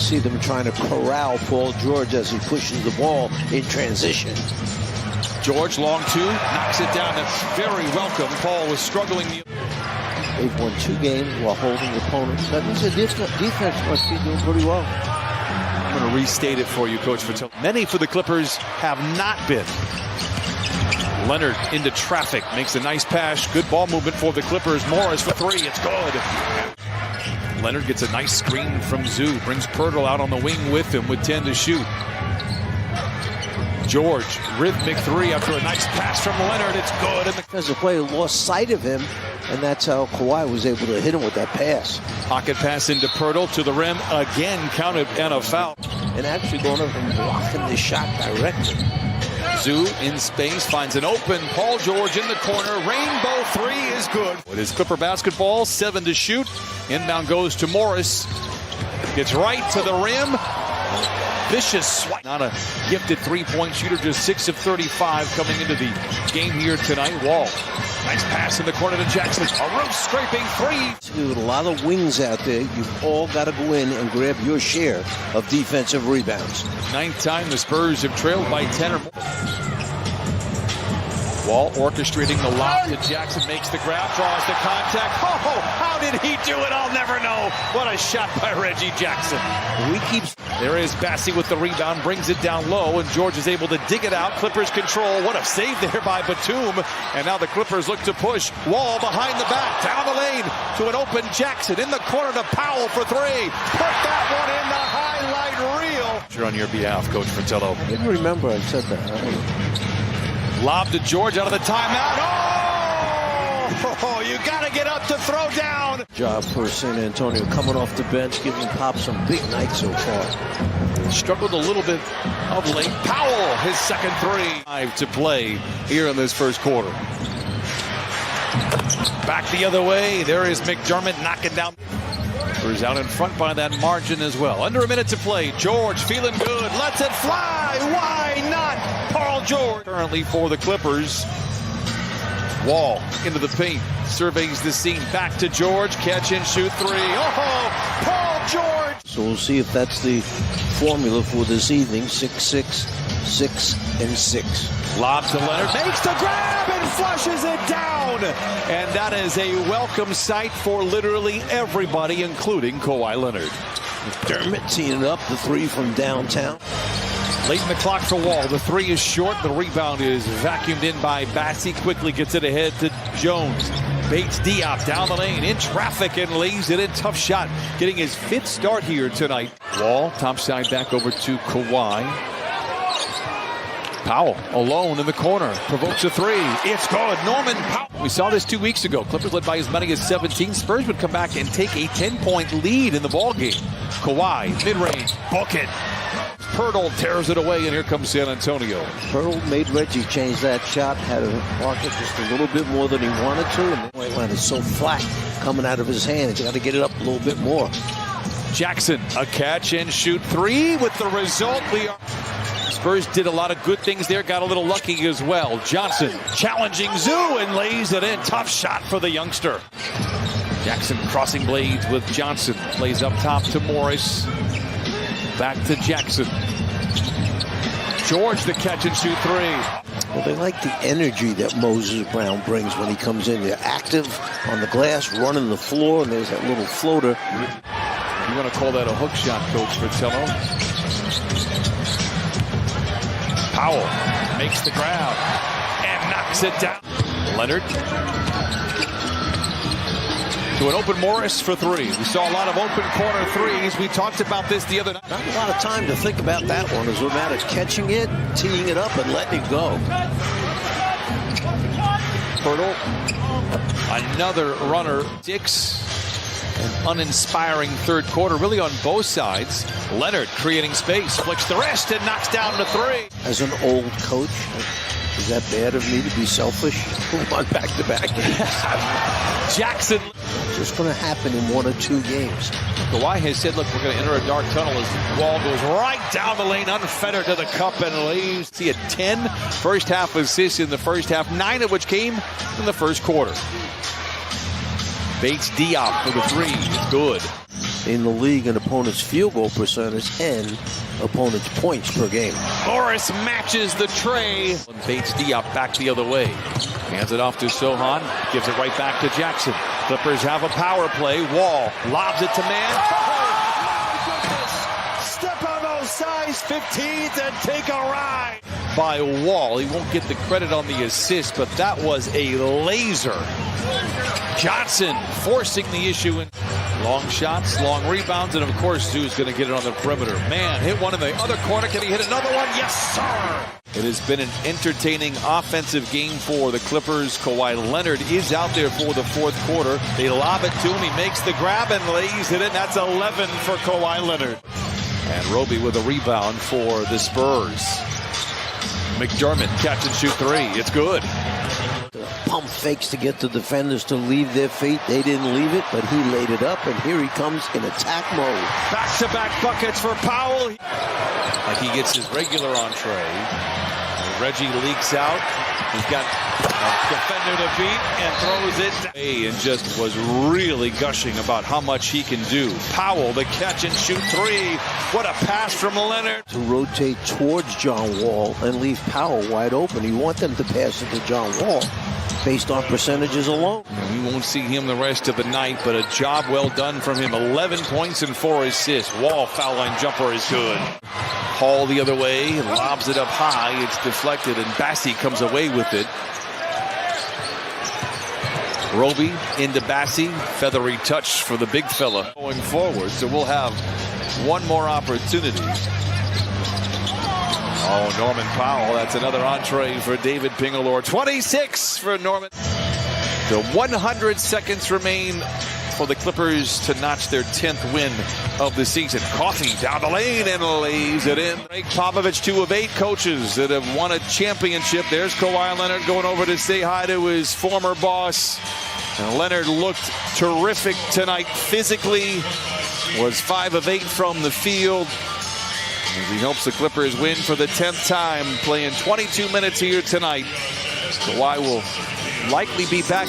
see them trying to corral Paul George as he pushes the ball in transition. George, long two, knocks it down. That's very welcome. Paul was struggling. They've won 2 games while holding opponents. That means the defense must be doing pretty well. I'm going to restate it for you, Coach Fratello. Many for the Clippers have not been. Leonard into traffic, makes a nice pass. Good ball movement for the Clippers. Morris for 3, it's good. Leonard gets a nice screen from Zoo. Brings Pirtle out on the wing with him with 10 to shoot. George, rhythmic 3 after a nice pass from Leonard. It's good. As the player lost sight of him, and that's how Kawhi was able to hit him with that pass. Pocket pass into Pirtle to the rim. Again counted and a foul. And actually going up and blocking the shot directly. Zoo in space finds an open Paul George in the corner. Rainbow 3 is good. It is Clipper basketball, 7 to shoot. Inbound goes to Morris. Gets right to the rim. Vicious swipe. Not a gifted 3-point shooter, just 6 of 35 coming into the game here tonight. Wall. Nice pass in the corner to Jackson. A roof scraping 3. With a lot of wings out there, you've all got to go in and grab your share of defensive rebounds. 9th time the Spurs have trailed by 10 or more. Wall orchestrating the lob to Jackson, makes the grab, draws the contact. Oh, how did he do it? I'll never know. What a shot by Reggie Jackson. There is Bassie with the rebound, brings it down low, and George is able to dig it out. Clippers control. What a save there by Batum. And now the Clippers look to push. Wall behind the back, down the lane to an open Jackson. In the corner to Powell for 3. Put that one in the highlight reel. You're on your behalf, Coach Fratello. I didn't remember I said that. Lob to George out of the timeout. Oh, you got to get up to throw down. Job for San Antonio coming off the bench, giving Pop some big nights so far. Struggled a little bit of late. Powell, his second 3. 5 to play here in this first quarter. Back the other way. There is McDermott knocking down. Spurs out in front by that margin as well. Under a minute to play. George feeling good. Lets it fly. Why not? Paul George. Currently for the Clippers. Wall into the paint. Surveys the scene. Back to George. Catch and shoot 3. Oh, Paul George. So we'll see if that's the formula for this evening. 6-6, 6 and 6. Lob to Leonard. Makes the grab and flushes it down. And that is a welcome sight for literally everybody, including Kawhi Leonard. McDermott teeing up the 3 from downtown. Late in the clock for Wall. The 3 is short. The rebound is vacuumed in by Bassie. Quickly gets it ahead to Jones. Bates Diop down the lane in traffic and lays it in. Tough shot. Getting his 5th start here tonight. Wall, top side back over to Kawhi. Powell alone in the corner. Provokes a 3. It's good. Norman Powell. We saw this 2 weeks ago. Clippers led by as many as 17. Spurs would come back and take a 10-point lead in the ballgame. Kawhi, mid-range. Book it. Pirtle tears it away, and here comes San Antonio. Pirtle made Reggie change that shot, had to mark it just a little bit more than he wanted to, and the white line is so flat coming out of his hands. You got to get it up a little bit more. Jackson, a catch and shoot 3 with the result. Spurs did a lot of good things there, got a little lucky as well. Johnson challenging Zoo and lays it in. Tough shot for the youngster. Jackson crossing blades with Johnson. Plays up top to Morris. Back to Jackson. George, the catch and shoot 3. Well, they like the energy that Moses Brown brings when he comes in. They're active on the glass, running the floor, and there's that little floater. You want to call that a hook shot, Coach Fratello? Powell makes the grab and knocks it down. Leonard to an open Morris for 3. We saw a lot of open corner 3s. We talked about this the other night. Not a lot of time to think about that one. It's a matter of catching it, teeing it up, and letting it go. Pirtle, another runner. 6. An uninspiring third quarter, really on both sides. Leonard creating space, flicks the wrist, and knocks down to 3. As an old coach, is that bad of me to be selfish? On back-to-back games. Jackson. It's going to happen in 1 or 2 games. Kawhi has said, look, we're going to enter a dark tunnel as Wall goes right down the lane, unfettered to the cup and leaves. See a 10 first half assists in the first half, 9 of which came in the first quarter. Bates Diop for the 3. Good. in the league in opponents' field goal percentage and opponents' points per game. Morris matches the tray. Bates Diop back the other way. Hands it off to Sohan. Gives it right back to Jackson. Clippers have a power play. Wall lobs it to man. Oh, my goodness. Step on those size 15s and take a ride. By Wall. He won't get the credit on the assist, but that was a laser. Johnson forcing the issue in. Long shots, long rebounds, and of course Zoo's going to get it on the perimeter. Man, hit one in the other corner. Can he hit another one? Yes, sir! It has been an entertaining offensive game for the Clippers. Kawhi Leonard is out there for the fourth quarter. They lob it to him. He makes the grab and lays it in. That's 11 for Kawhi Leonard. And Roby with a rebound for the Spurs. McDermott catch and shoot three. It's good. Pump fakes to get the defenders to leave their feet. They didn't leave it, but he laid it up, and here he comes in attack mode. Back-to-back buckets for Powell. Like he gets his regular entree. Reggie leaks out. He's got a defender to beat and throws it. And just was really gushing about how much he can do. Powell, the catch and shoot three. What a pass from Leonard. To rotate towards John Wall and leave Powell wide open. You want them to pass it to John Wall based on percentages alone. And we won't see him the rest of the night, but a job well done from him. 11 points and 4 assists. Wall foul line jumper is good. Hall the other way, lobs it up high. It's deflected, and Bassey comes away with it. Roby into Bassey. Feathery touch for the big fella going forward. So we'll have one more opportunity. Oh, Norman Powell. That's another entree for David Pingalore. 26 for Norman. The 100 seconds remain for the Clippers to notch their 10th win of the season. Coffey down the lane and lays it in. Greg Popovich, 2 of 8 coaches that have won a championship. There's Kawhi Leonard going over to say hi to his former boss. And Leonard looked terrific tonight physically. Was 5 of 8 from the field. As he helps the Clippers win for the 10th time, playing 22 minutes here tonight. Kawhi will likely be back.